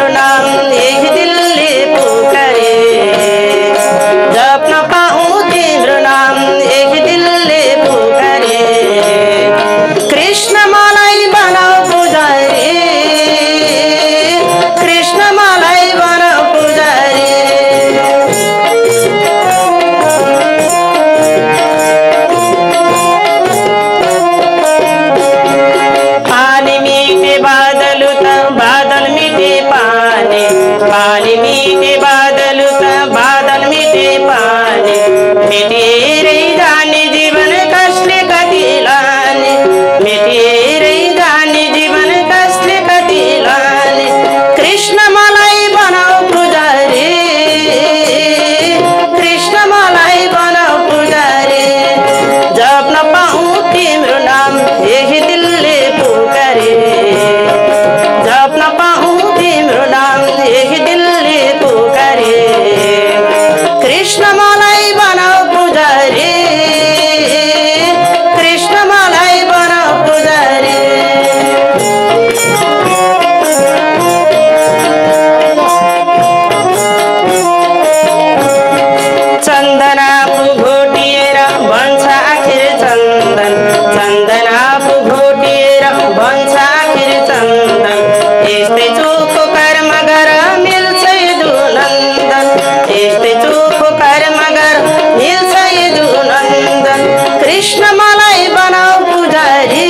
तिम्रो नाम एक दिलले पुकारे जप्न पाऊँ तिम्रो नाम एक दिलले पुकारे कृष्ण मलाई बनाऊ पुजारी कृष्ण मलाई बनाऊ पुजारी पानी मीठे बादल त बादल मीठे पानी पानी मीठे बादल त बादल मीठे पानी मेटेरै जाने जीवन कसले कति लाने मेटेरै जाने जीवन कसले कति लाने कृष्ण मलाई बनाऊ पुजारी कृष्ण मलाई बनाऊ पुजारी जप्न पाऊँ तिम्रो नाम एक दिलले पुकारे जप्न पाऊँ तिम्रो नाम एक दिलले पुकारे कृष्ण मलाई बनाऊ पुजारी कृष्ण मलाई बनाऊ पुजारी चन्दना घोटिएर भन्छ आखिर चन्दन चन्दना घोटिएर भन्छ आखिर चन्दन यस्तै चोखो कर्म गर मिल्छ दुनन्दन यस्तै चोखो कर्म गर मिल्छ दुनन्दन कृष्ण मलाई बनाऊ पुजारी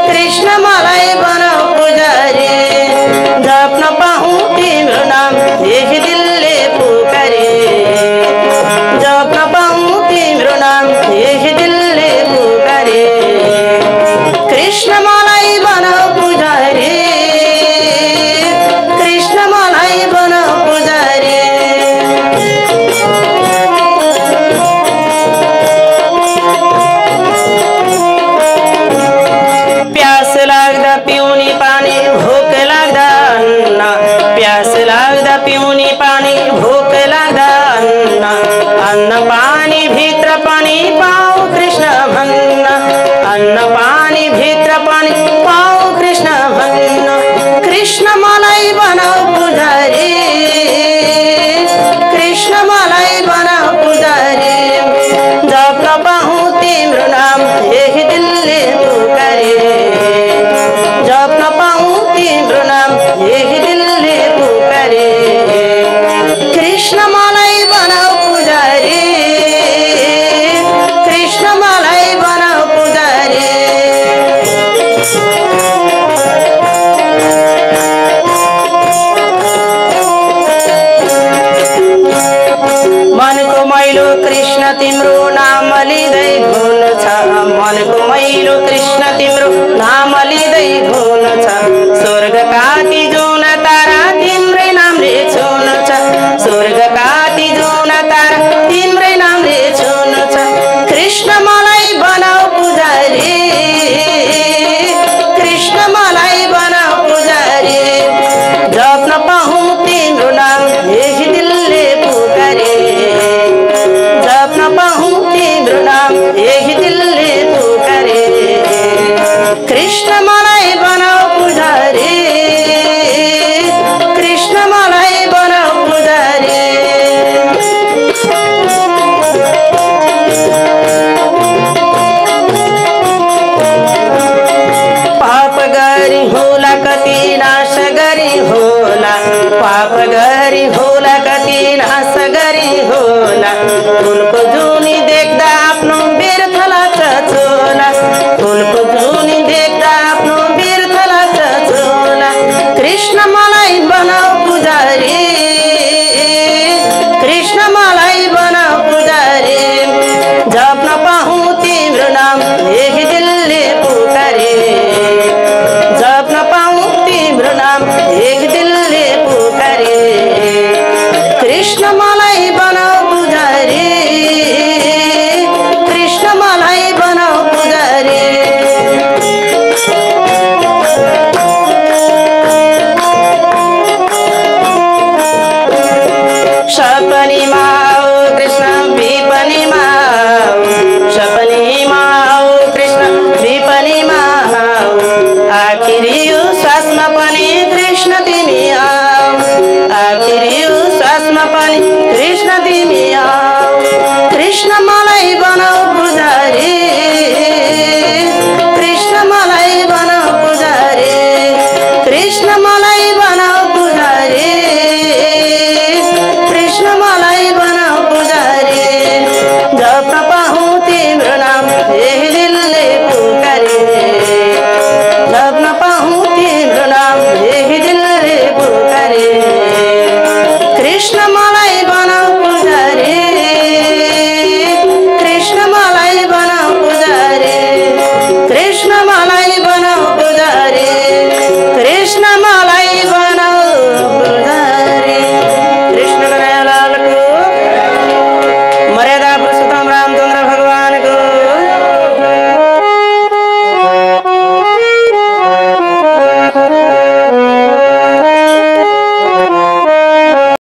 कृष्ण मलाई बनाऊ पुजारी जप्न पाऊँ तिम्रो नाम एक दिलले पुकारे जप्न पाऊँ तिम्रो नाम एक दिलले पुकारे कृष्ण मलाई बनाऊ पुजारी कृष्ण मलाई बनाऊ पुजारी प्यास लाग्दा पिउने पानी भोक लाग्दा अन्न प्यास लाग्दा पिउने पानी भोक लाग्दा अन्न अन्न पानी भित्र पनि पाऊ कृष्ण भन्न अन्न पानी भित्र पनि पाऊ कृष्ण भन्न कृष्ण मलाई बनाऊ पुजारी कृष्ण मलाई बनाऊ पुजारी जप्न पाऊँ तिम्रो नाम एक दिलले पुकारे जप्न पाऊँ तिम्रो नाम एक दिलले पुकारे कृष्ण मलाई बनाऊ पुजारी कृष्ण मलाई बनाऊ पुजारी मनको मैलो कृष्ण तिम्रो नाम लिँदै धुन छ मनको मैलो कृष्ण तिम्रो नाम लिँदै धुन छ स्वर्गका ती जुन तारा तिम्रै नामले छुन छ स्वर्गका ती जुन तारा तिम्रै नामले छुन छ कृष्ण मलाई बनाऊ पुजारी कृष्ण मलाई बनाऊ पुजारी जप्न पाऊँ तिम्रो नाम एक दिलले पुकारे जप्न पाऊँ तिम्रो नाम एक दिलले पुकारे कृष्ण मलाई बनाऊ पुजारी कृष्ण मलाई बनाऊ पुजारी पाप गरी होला कति नाश गरी होला पाप गरी होला कति नाश गरी होला फुलको जुनी देख्दा आफ्नो व्यर्थ लाग्छ छोला फुलको जुनी देख्दा आफ्नो व्यर्थ लाग्छ छोला कृष्ण मलाई बनाऊ पुजारी कृष्ण मलाई बनाऊ पुजारी जप्न पाऊँ तिम्रो नाम एक दिलले पुकारे जप्न पाऊँ तिम्रो नाम एक दिलले पुकारे कृष्ण मलाई बनाऊ पुजारी कृष्ण मलाई बनाऊ पुजारी सपनीमा आओ कृष्ण विपनीमा सपनीमा आओ कृष्ण विपनीमा आखिर यो सासमा पनि कृष्ण तिमी आऊ कृष्ण मलाई बनाऊ पुजारी कृष्ण मलाई बनाऊ पुजारी कृष्ण मलाई बनाऊ